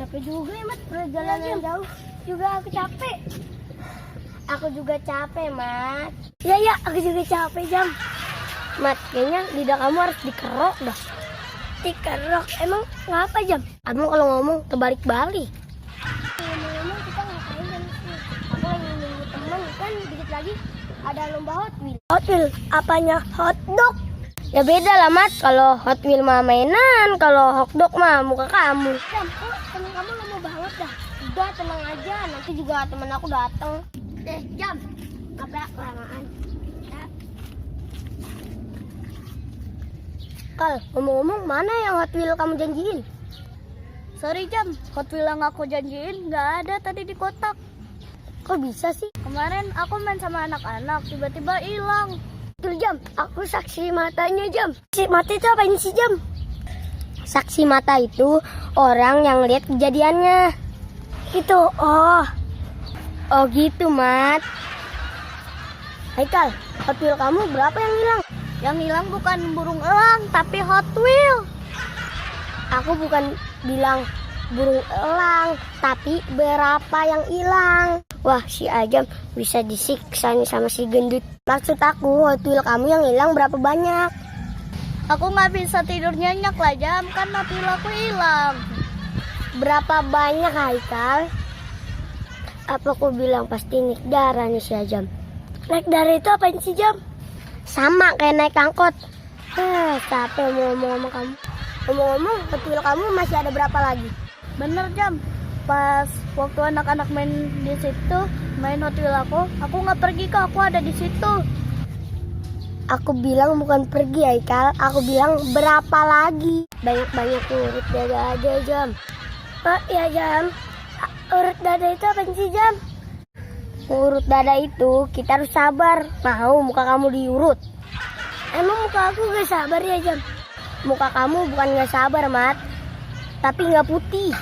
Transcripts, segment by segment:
Capek juga ya, Mat. Perjalanan jauh. Juga aku capek. Aku juga capek, Mat. Iya, aku juga capek, Jam. Mat, kayaknya lidah kamu harus dikerok dah. Dikerok? Emang ngapa, Jam? Kamu kalau ngomong terbalik-balik. Ngomong-ngomong kita ngapain, Jam? Aku lagi nunggu teman, kan dikit lagi ada lomba Hot Wheels. Hot Wheels? Apanya hot dog? Ya beda lah, Mat. Kalau Hot Wheels mah mainan, kalau hot dog mah muka kamu. Jam, kok temen kamu lama banget dah. Udah, tenang aja. Nanti juga temen aku datang. Jam. Apa ya, kelamaan. Ya. Kal, ngomong-ngomong, mana yang Hot Wheels kamu janjiin? Sorry, Jam. Hot Wheels yang aku janjiin nggak ada tadi di kotak. Kok bisa sih? Kemarin aku main sama anak-anak, tiba-tiba hilang. Tuh, Jam, aku saksi matanya, Jam. Saksi mata itu apa ini sih, Jam? Saksi mata itu orang yang lihat kejadiannya. Itu, oh gitu, Mat. Haikal, Hot Wheels kamu berapa yang hilang? Yang hilang bukan burung elang, tapi Hot Wheels. Aku bukan bilang burung elang, tapi berapa yang hilang. Wah, si Ajam bisa disiksa nih sama si gendut. Maksud aku, Hot Wheels kamu yang hilang berapa banyak? Aku nggak bisa tidur nyenyak lah, Jam, kan Hot Wheels aku hilang. Berapa banyak, Haikal? Apa aku bilang pasti naik darah nih si Ajam? Naik darah itu apa sih, Jam? Sama kayak naik angkot. Capek mau ngomong sama kamu. Ngomong-ngomong, Hot Wheels kamu masih ada berapa lagi? Bener, Jam. Pas waktu anak-anak main di situ, main Hot Wheels aku nggak pergi kok, aku ada di situ. Aku bilang bukan pergi, Haikal. Aku bilang berapa lagi? Banyak-banyak urut dada aja, Jam. Oh iya, Jam. Urut dada itu apa sih, Jam? Urut dada itu kita harus sabar. Mau muka kamu diurut? Emang muka aku gak sabar ya, Jam? Muka kamu bukan gak sabar, Mat, tapi gak putih.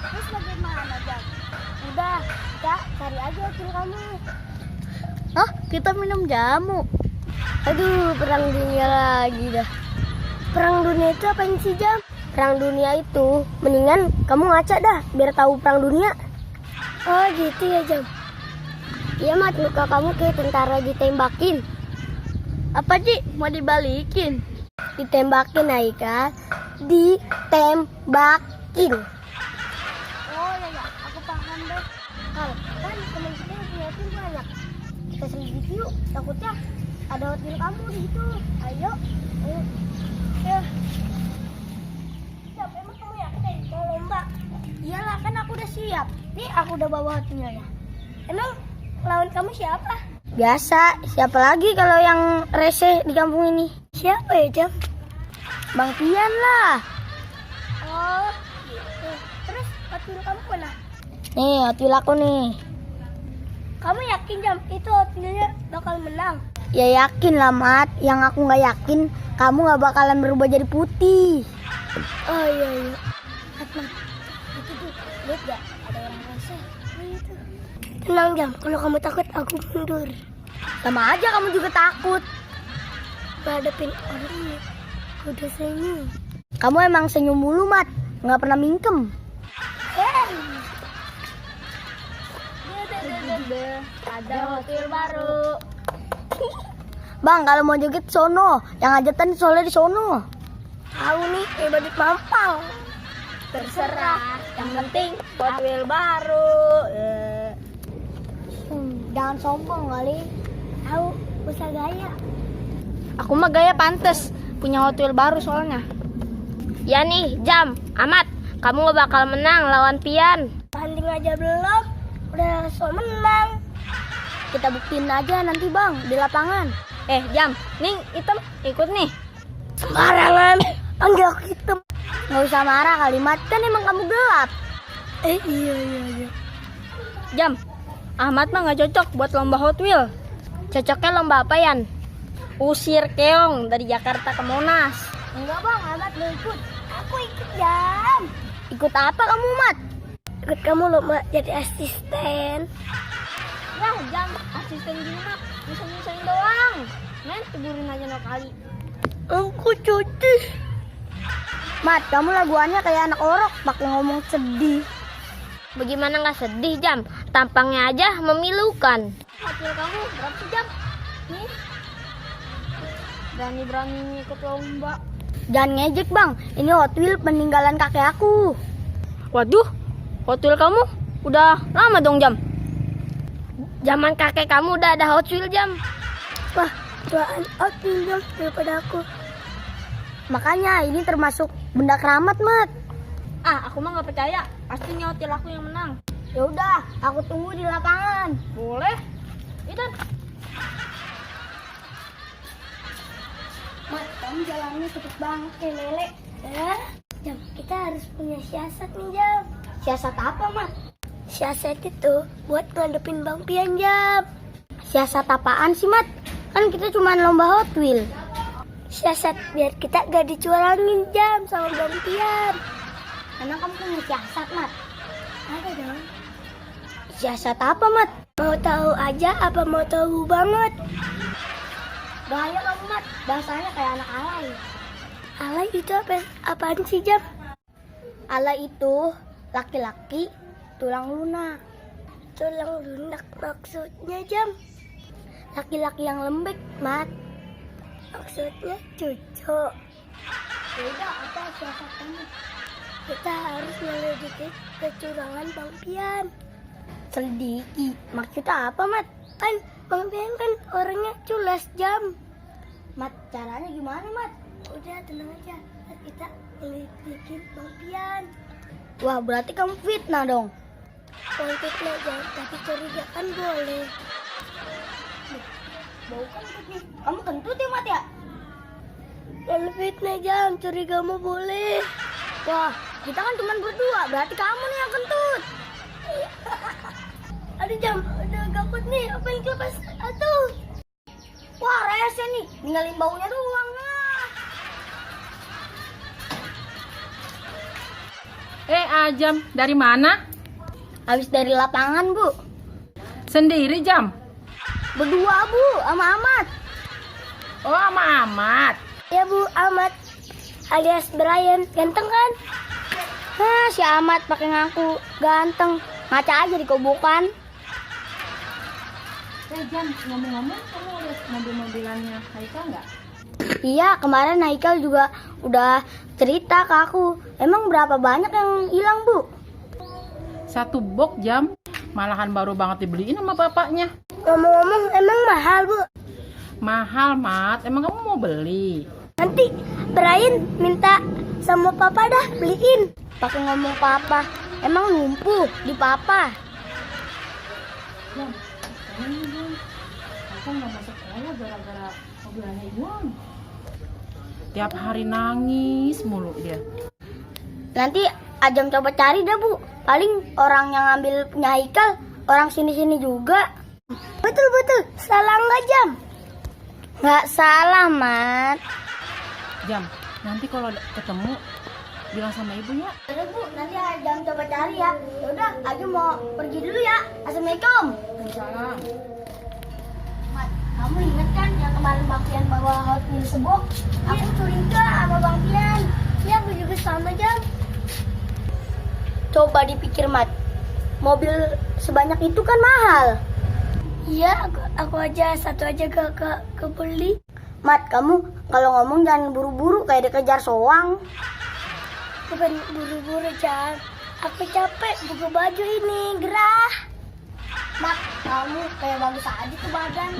Terus bagaimana, Jam? Udah, kita cari aja hasil kamu. Hah? Kita minum jamu? Aduh, perang dunia lagi dah. Perang dunia itu apa sih, Jam? Perang dunia itu mendingan kamu ngaca dah biar tahu perang dunia. Oh gitu ya, Jam. Iya, Mat, muka kamu kayak tentara ditembakin. Apa sih mau dibalikin? Ditembakin, Haikal. Ditembakin. Oh ya, aku paham deh. Kal, kan teman kita yang punya tim banyak. Kita selidiki yuk, takutnya ada Hot Wheels kamu di situ. Ayo. Ya. Siap, emang kamu yakin mau lomba? Iyalah, kan aku udah siap. Nih aku udah bawa Hot Wheels ya. Emang lawan kamu siapa? Biasa, siapa lagi kalau yang rese di kampung ini? Siapa ya, Jam? Bang Pian lah. Oh, gitu. Terus Hot Wheels kamu mana? Nih, Hot Wheels aku nih. Kamu yakin, Jam, itu Hot Wheels-nya bakal menang? Ya yakin lah, Mat. Yang aku nggak yakin, kamu nggak bakalan berubah jadi putih. Oh iya. Mat, itu tuh, lihat gak? Ada orang rese. Itu. Tenang, Jam, kalau kamu takut aku mundur. Sama aja kamu juga takut hadapin orang ini. Udah senyum. Kamu emang senyum mulu, Mat, nggak pernah mingkem. Ada Hot Wheels baru. Bang, kalau mau joget sono, yang hajatan soalnya di sono. Tahu nih, badut mampang. Terserah, yang penting Hot Wheels baru. Jangan sombong kali. Tahu, usah gaya. Aku mah gaya pantes, punya Hot Wheels baru soalnya. Ya nih, Jam, Amat, kamu gak bakal menang lawan Pian. Tanding aja belum, udah so menang. Kita buktiin aja nanti, Bang, di lapangan. Jam, nih hitam ikut nih. Sembarangan, anggap hitam. Gak usah marah, kalimat kan emang kamu gelap. Iya. Jam, Ahmad mah gak cocok buat lomba Hot Wheels. Cocoknya lomba apa, Yan? Usir keong dari Jakarta ke Monas. Enggak, Bang, Ahmad mau ikut. Aku ikut, Jam. Ikut apa kamu, Mat? Ikut kamu lomba jadi asisten. Ya, Jam, asisten gimana? Bisa-bisain doang. Men, tidurin aja 6 kali. Aku cuti. Mat, kamu laguannya kayak anak orok, pakai ngomong sedih. Bagaimana nggak sedih, Jam? Tampangnya aja memilukan. Hasil kamu berapa sih, Jam? Nih. Berani-berani ikut lomba. Jangan ngejek, Bang. Ini Hot Wheels peninggalan kakek aku. Waduh, Hot Wheels kamu udah lama dong, Jam. Zaman kakek kamu udah ada Hot Wheels, Jam. Wah, tuaan Hot Wheels Jam daripada aku. Makanya ini termasuk benda keramat, Mat. Aku mah nggak percaya. Pastinya Hot Wheels aku yang menang. Ya udah, aku tunggu di lapangan. Boleh. Itu. Mat, kamu jalannya cepet banget kayak lele. Jam, kita harus punya siasat nih, Jam. Siasat apa, Mat? Siasat itu buat ngadepin Bang Pian, Jam. Siasat apaan sih, Mat? Kan kita cuma lomba Hot Wheels. Siasat biar kita gak dicurangin, Jam, sama Bang Pian. Emang kamu punya siasat, Mat? Ada dong. Siasat apa, Mat? Mau tahu aja apa mau tahu banget? Bahaya kamu, Mat. Bahasanya kayak anak alay. Alay itu apaan sih, Jam? Alay itu laki-laki tulang lunak. Tulang lunak maksudnya, Jam? Laki-laki yang lembek, Mat. Maksudnya cucu. Beda apa siasat kamu? Kita harus menyelidiki kecurangan Bang Pian. Selidiki? Maksudnya apa, Mat? Kan Bang Pian kan orangnya culas, Jam. Mat, caranya gimana, Mat? Udah, tenang aja. Kita selidikin Bang Pian. Wah, berarti kamu fitnah dong. Bukan fitnah, Jam. Tapi curiga kan boleh. Bau kan nih. Kamu kentut ya, Mat, ya? Jangan fitnah, Jam. Curiga mau boleh. Wah, kita kan cuma berdua. Berarti kamu nih yang kentut. Aduh, Jam. Udah gabut nih. Apa yang kelepas? Aduh. Wah, rese nih. Ninggalin baunya doang. Jam, dari mana? Habis dari lapangan, Bu. Sendiri, Jam? Berdua, Bu, sama Ahmad. Oh, sama Ahmad. Ya, Bu, Ahmad alias Brian. Ganteng kan? Si Ahmad pakai ngaku ganteng. Ngaca aja di kobokan. Jam, ngomong-ngomong, kamu lihat mobil-mobilannya Haikal nggak? Iya, kemarin Haikal juga udah cerita ke aku. Emang berapa banyak yang hilang, Bu? 1 box, Jam. Malahan baru banget dibeliin sama bapaknya. Ngomong-ngomong, emang mahal, Bu? Mahal, Mat. Emang kamu mau beli? Nanti Brian minta sama Papa dah beliin. Pakai ngomong Papa. Emang lumpuh di Papa. Jam, ini Jam. Haikal nggak masuk sekolah gara-gara mobilannya hilang. Tiap hari nangis mulu dia. Nanti Ajam coba cari dah, Bu. Paling orang yang ngambil punya Haikal orang sini-sini juga. Betul-betul. Salah nggak, Jam? Nggak salah, Mat. Jam, nanti kalau ketemu bilang sama ibu ya. Udah, Bu, nanti Ajam coba cari ya. Yaudah, Ajam mau pergi dulu ya. Assalamualaikum. Salam. Mat, kamu ingat kan yang kemarin Bang Pian bawa Hot Wheels sebok? Aku curiga sama Bang Pian. Ya, aku juga sama, Jam. Coba dipikir, Mat. Mobil sebanyak itu kan mahal. Iya, aku aja satu aja gak kebeli. Mat, kamu kalau ngomong jangan buru-buru kayak dikejar soang. Bukan buru-buru, Jam. Aku capek buka baju ini, gerah. Mat, kamu kayak bagus aja tuh badan.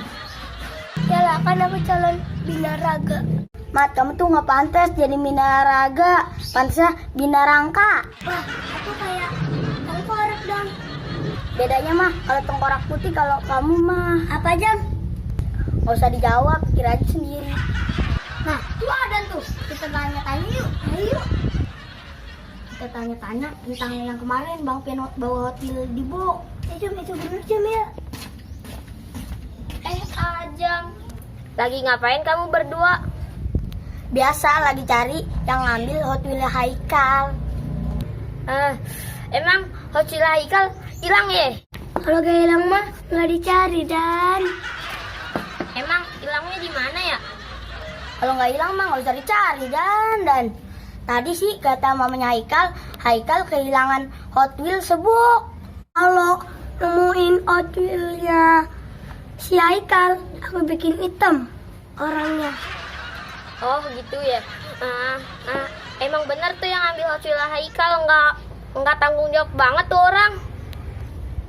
Yalah, kan aku calon binaraga. Mat, kamu tuh nggak pantas jadi binaraga. Pantasnya binarangka. Wah, aku kayak tengkorak dong. Bedanya mah kalau tengkorak putih, kalau kamu mah apa, Jam? Nggak usah dijawab, pikir aja sendiri. Nah, tuh ada tuh. Kita tanya-tanya yuk. Ayo. Kita tanya-tanya tentang yang kemarin Bang Pian bawa Hot Wheels di box. Jam, itu bener, Jam, ya? Ajam. Lagi ngapain kamu berdua? Biasa lagi cari yang ngambil Hot Wheels Haikal. Emang Hot Wheels Haikal hilang ya? Kalau gak hilang mah nggak dicari, Dan. Emang hilangnya di mana ya? Kalau nggak hilang mah nggak usah dicari, Dan. Tadi sih kata mamanya Haikal kehilangan Hot Wheels sebuk. Kalau nemuin Hot Wheels-nya si Haikal, aku bikin hitam orangnya. Oh gitu ya. Emang bener tuh yang ambil Hot Wheels Haikal, nggak tanggung jawab banget tuh orang.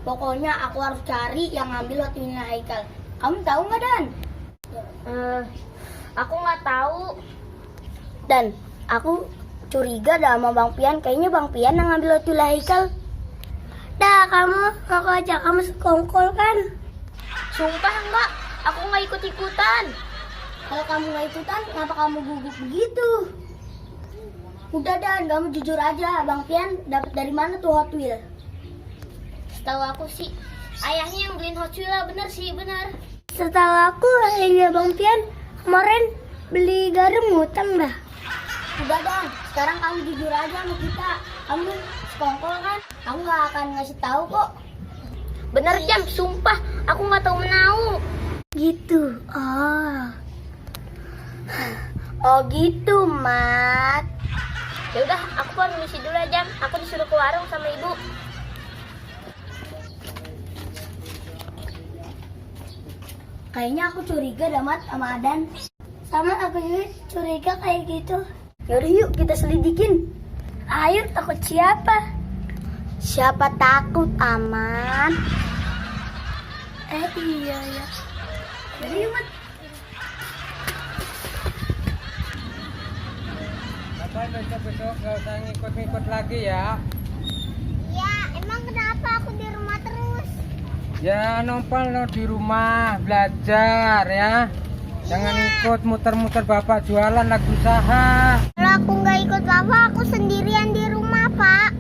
Pokoknya aku harus cari yang ngambil Hot Wheels-nya Haikal. Kamu tahu nggak, Dan? Aku nggak tahu. Dan aku curiga dah sama Bang Pian. Kayaknya Bang Pian yang ngambil Hot Wheels Haikal. Dah, aku ajak kamu sekongkol kan? Sumpah enggak, aku nggak ikut-ikutan. Kalau kamu nggak ikutan, kenapa kamu gugup begitu? Udah, Dan, kamu jujur aja. Bang Pian dapat dari mana tuh Hot Wheels? Setahu aku sih, ayahnya yang beliin Hot Wheels. Bener sih, bener. Setahu aku ayahnya Bang Pian kemarin beli garam ngutang dah. Udah, Dan, sekarang kamu jujur aja sama kita. Kamu sekongkol kan? Aku nggak akan ngasih tahu kok. Bener Jam, sumpah aku nggak tahu menau. Gitu. Oh gitu, Mat. Ya udah, aku permisi dulu ya Jam. Aku disuruh ke warung sama ibu. Kayaknya aku curiga dah, Mat, sama Adan. Sama aku juga curiga kayak gitu. Yaudah yuk kita selidikin. Ayo, takut siapa? Siapa takut, aman. Iya ya. Yaudah yuk, Mat. Bapak besok-besok gak usah ngikut-ngikut lagi ya. Ya, emang kenapa aku di rumah terus? Ya nopal lo di rumah belajar ya. Jangan ikut muter-muter bapak jualan lagi usaha. Kalau aku nggak ikut bapak, aku sendirian di rumah, Pak.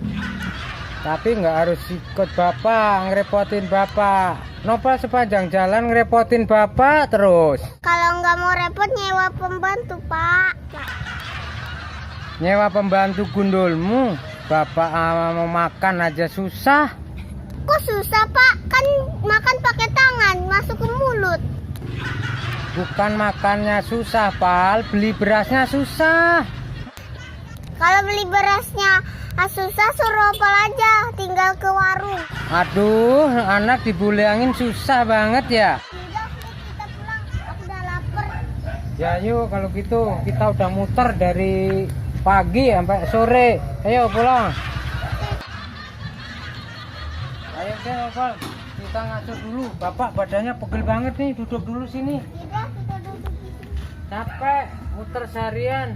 Tapi nggak harus ikut bapak, ngerepotin bapak. Nopal sepanjang jalan ngerepotin bapak terus. Kalau nggak mau repot, nyewa pembantu, Pak. Nyewa pembantu gundulmu. Bapak mau makan aja susah. Kok susah, Pak? Kan makan pakai tangan, masuk ke mulut. Bukan makannya susah, Pal. Beli berasnya susah. Kalau beli berasnya susah, suruh Opal aja, tinggal ke warung. Aduh, anak dibullyingin susah banget ya. Udah, kita pulang. Aku udah lapar. Ya yuk kalau gitu kita udah muter dari pagi sampai sore. Ayo pulang. Ayo deh Opal, kita ngatur dulu. Bapak badannya pegel banget nih, duduk dulu sini. Udah, kita duduk. Capek, muter seharian.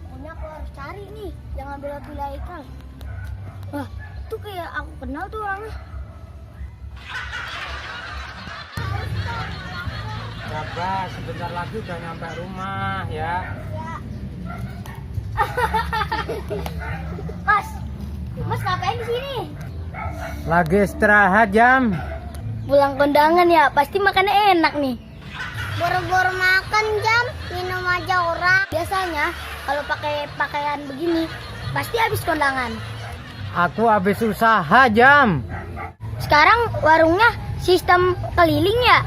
Pokoknya aku harus cari nih yang ngambil Hot Wheels Haikal. Wah, tuh kayak aku kenal tuh orangnya. Sabar, sebentar lagi udah nyampe rumah ya. Mas ngapain di sini? Lagi istirahat Jam. Pulang kondangan ya, pasti makannya enak nih. Boro-boro makan, Jam, minum aja orang. Biasanya kalau pakai pakaian begini pasti habis kondangan. Aku habis usaha Jam. Sekarang warungnya sistem keliling ya?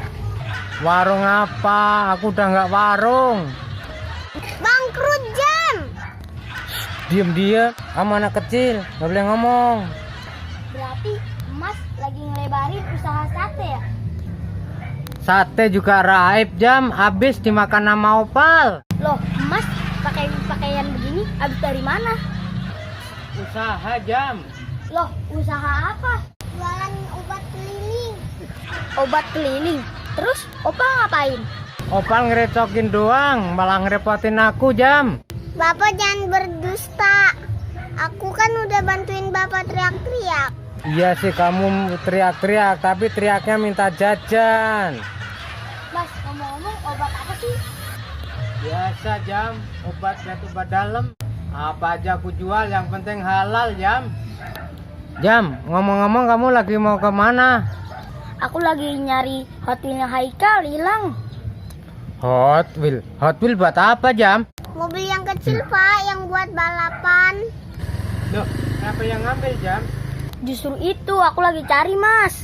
Warung apa? Aku udah nggak warung. Bangkrut, Jam. Diem sama anak kecil, nggak boleh ngomong. Berarti Mas lagi ngelebarin usaha sate ya? Sate juga raib Jam, habis dimakan sama Opal. Loh, Mas pakai pakaian begini habis dari mana? Usaha Jam. Loh, usaha apa? Jualan obat keliling. Obat keliling? Terus Opal ngapain? Opal ngerecokin doang, malah ngerepotin aku Jam. Bapak jangan berdusta. Aku kan udah bantuin Bapak teriak-teriak. Iya sih kamu teriak-teriak, tapi teriaknya minta jajan. Mas, ngomong-ngomong obat apa sih? Biasa Jam, obat obat dalam. Apa aja aku jual, yang penting halal Jam. Jam, ngomong-ngomong kamu lagi mau kemana? Aku lagi nyari Hot Wheels Haikal hilang. Hot Wheel buat apa Jam? Mobil yang kecil, Pak, yang buat balapan. Loh, siapa yang ngambil Jam? Justru itu aku lagi cari, Mas.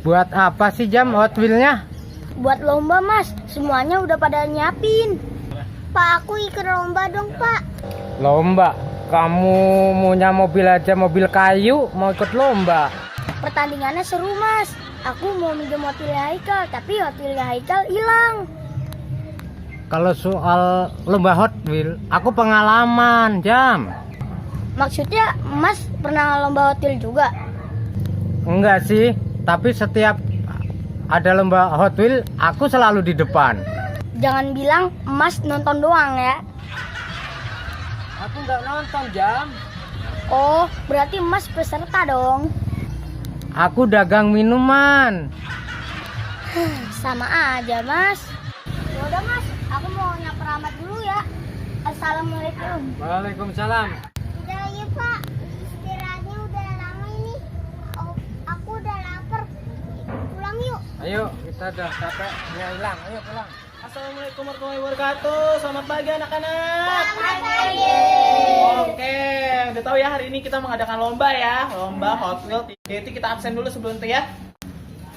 Buat apa sih Jam Hot Wheel-nya? Buat lomba, Mas. Semuanya udah pada nyiapin. Pak, aku ikut lomba dong, Pak. Lomba? Kamu punya mobil aja, mobil kayu, mau ikut lomba? Pertandingannya seru mas. Aku mau minjem motilnya Haikal, tapi motilnya Haikal hilang. Kalau soal lomba Hot Wheel, aku pengalaman, Jam. Maksudnya mas pernah lomba hotil juga? Enggak sih, tapi setiap ada lomba Hot Wheel, aku selalu di depan. Jangan bilang mas nonton doang ya. Aku nggak nonton, Jam. Oh, berarti mas peserta dong. Aku dagang minuman. Sama aja mas. Yaudah mas, aku mau nyamper Ahmad dulu ya. Assalamualaikum. Waalaikumsalam. Udah ya pak, istirahatnya udah lama ini. Oh, aku udah lapar. Pulang yuk. Ayo, kita udah capek, dia hilang. Ayo pulang. Assalamualaikum warahmatullahi wabarakatuh. Selamat pagi anak-anak. Selamat pagi. Oke, udah tahu ya hari ini kita mengadakan lomba ya, lomba Hot Wheels. Jadi kita absen dulu sebelum itu ya.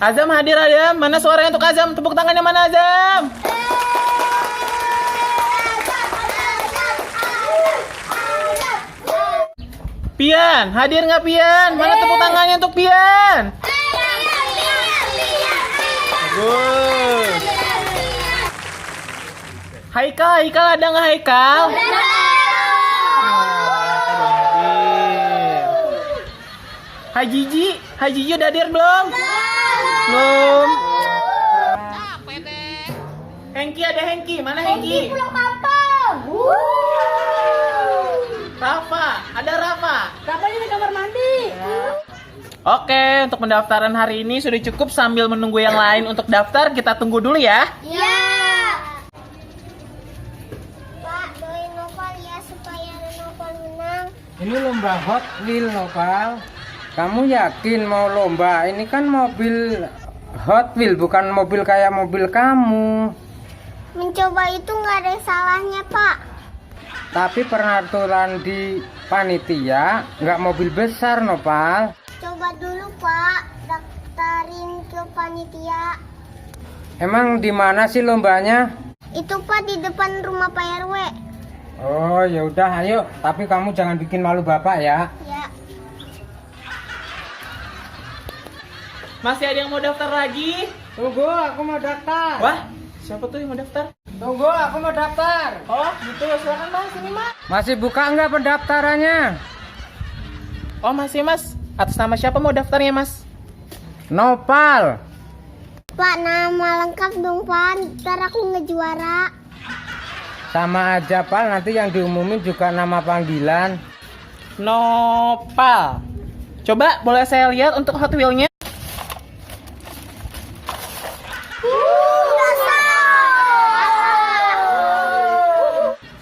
Azam hadir Azam. Mana suaranya untuk Azam? Tepuk tangannya mana Azam? Pian, hadir nggak Pian? Mana tepuk tangannya untuk Pian? Bagus. Haikal ada nggak Haikal? Hai Jiji udah hadir belum? Belum. Hengki ada Hengki, mana Hengki? Pulang kampung. Rafa, ada Rafa. Rapanya di kamar mandi. Oke, untuk pendaftaran hari ini sudah cukup. Sambil menunggu yang lain untuk daftar, kita tunggu dulu ya. Iya. Pak, doain Nopal ya supaya Nopal menang. Ini lomba Hot Wheel, Nopal. Kamu yakin mau lomba? Ini kan mobil Hot Wheel, bukan mobil kayak mobil kamu. Mencoba itu nggak ada salahnya, Pak. Tapi peraturan di panitia nggak mobil besar, Nopal. Coba dulu, Pak. Daftarin ke panitia. Emang di mana sih lombanya? Itu, Pak, di depan rumah Pak RW. Oh, ya udah, ayo. Tapi kamu jangan bikin malu Bapak ya. Ya. Masih ada yang mau daftar lagi? Tunggu, aku mau daftar. Wah, siapa tuh yang mau daftar? Tunggu, aku mau daftar. Oh, gitu. Silakan Mas, ini Mas. Masih buka nggak pendaftarannya? Oh, masih Mas. Atas nama siapa mau daftarnya Mas? Nopal. Pak, nama lengkap dong, Pak. Ntar aku ngejuara. Sama aja, Pal. Nanti yang diumumin juga nama panggilan. Nopal. Coba boleh saya lihat untuk Hot Wheel-nya?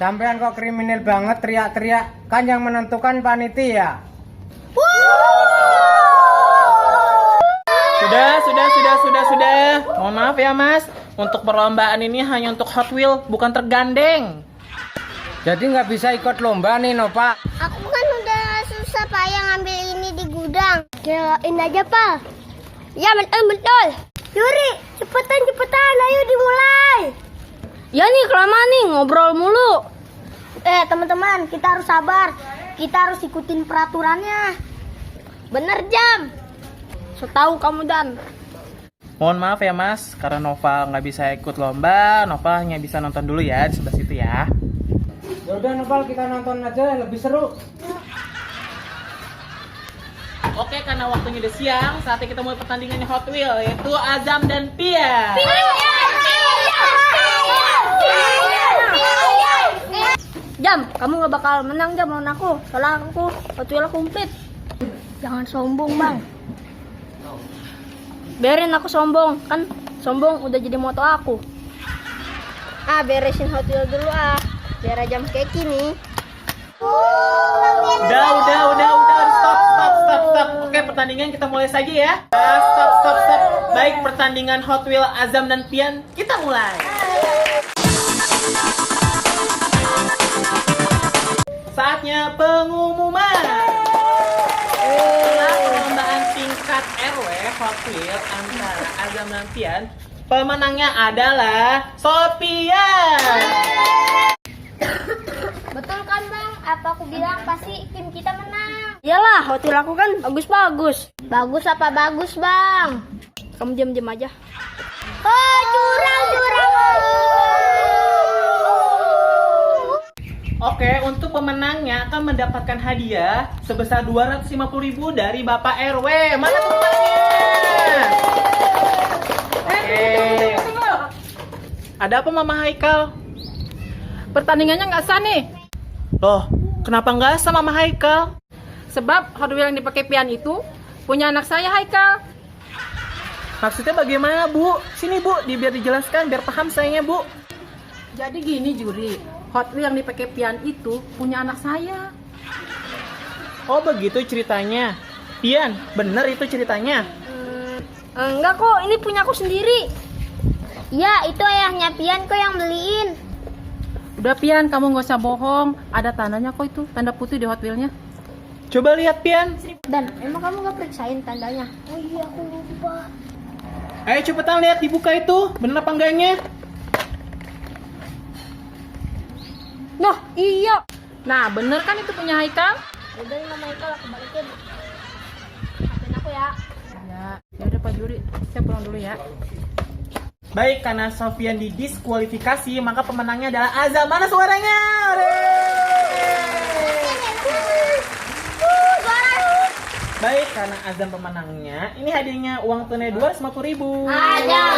Sampean kok kriminal banget teriak-teriak. Kan yang menentukan panitia. Sudah. Mohon maaf ya Mas. Untuk perlombaan ini hanya untuk Hot Wheel, bukan tergandeng. Jadi nggak bisa ikut lomba nih, Nopal. Aku kan udah susah, Pak, yang ngambil ini di gudang. Kirain aja, Pak. Ya, betul. Yuri, cepetan. Ayo dimulai. Ya nih kelamaan nih ngobrol mulu. Teman-teman, kita harus sabar. Kita harus ikutin peraturannya. Bener Jam. Setahu kamu Dan. Mohon maaf ya Mas, karena Nova nggak bisa ikut lomba, Nova hanya bisa nonton dulu ya di sebelah situ ya. Ya udah, Nopal, kita nonton aja, lebih seru. Oke, karena waktunya udah siang, saatnya kita mulai pertandingannya Hot Wheel, yaitu Azam dan Pia. Jam, kamu gak bakal menang Jam lawan aku. Soalnya aku Hot Wheel komplit. Jangan sombong Bang. Biarin aku sombong, kan sombong udah jadi moto aku. Beresin Hot Wheel dulu biar Jam keki nih. Udah, stop. Oke, pertandingan kita mulai saja ya. Stop. Baik, pertandingan Hot Wheel Azam dan Pian, kita mulai. Saatnya pengumuman. Setelah perlombaan tingkat RW Hot Wheel antara Azam dan Pian, pemenangnya adalah Sophia. Betul kan Bang? apa aku bilang pasti tim kita menang. Iyalah, Hot Wheels aku kan bagus-bagus. Bagus apa bagus, Bang? Kamu diam-diam aja. Oh, curang. Oke, untuk pemenangnya akan mendapatkan hadiah sebesar 250.000 dari Bapak RW. Mana temannya? Oke. Ada apa Mama Haikal? Pertandingannya nggak sah nih. Loh, kenapa nggak sama Mama Haikal? Sebab Hot Wheels yang dipakai Pian itu punya anak saya, Haikal. Maksudnya bagaimana, Bu? Sini, Bu, biar dijelaskan, biar paham sayangnya, Bu. Jadi gini, Juri. Hot Wheels yang dipakai Pian itu punya anak saya. Oh, begitu ceritanya. Pian, bener itu ceritanya. Enggak kok, ini punya aku sendiri. Ya, itu ayahnya Pian kok yang beliin. Udah Pian, kamu nggak usah bohong. Ada tandanya kok itu, tanda putih di Hot Wheels-nya. Coba lihat, Pian. Dan emang kamu gak periksain tandanya? Oh iya, aku lupa. Ayo cepetan lihat, dibuka itu. Bener apa enggaknya? Nah, iya. Nah, bener kan itu punya Haikal? Udah nih Mama Ika, aku balikin. Maafin aku ya. Ya udah Pak Juri, saya pulang dulu ya. Baik, karena Sofian didiskualifikasi, maka pemenangnya adalah Azam. Mana suaranya? Baik, karena Azam pemenangnya, ini hadiahnya uang tunai 250.000. Azam.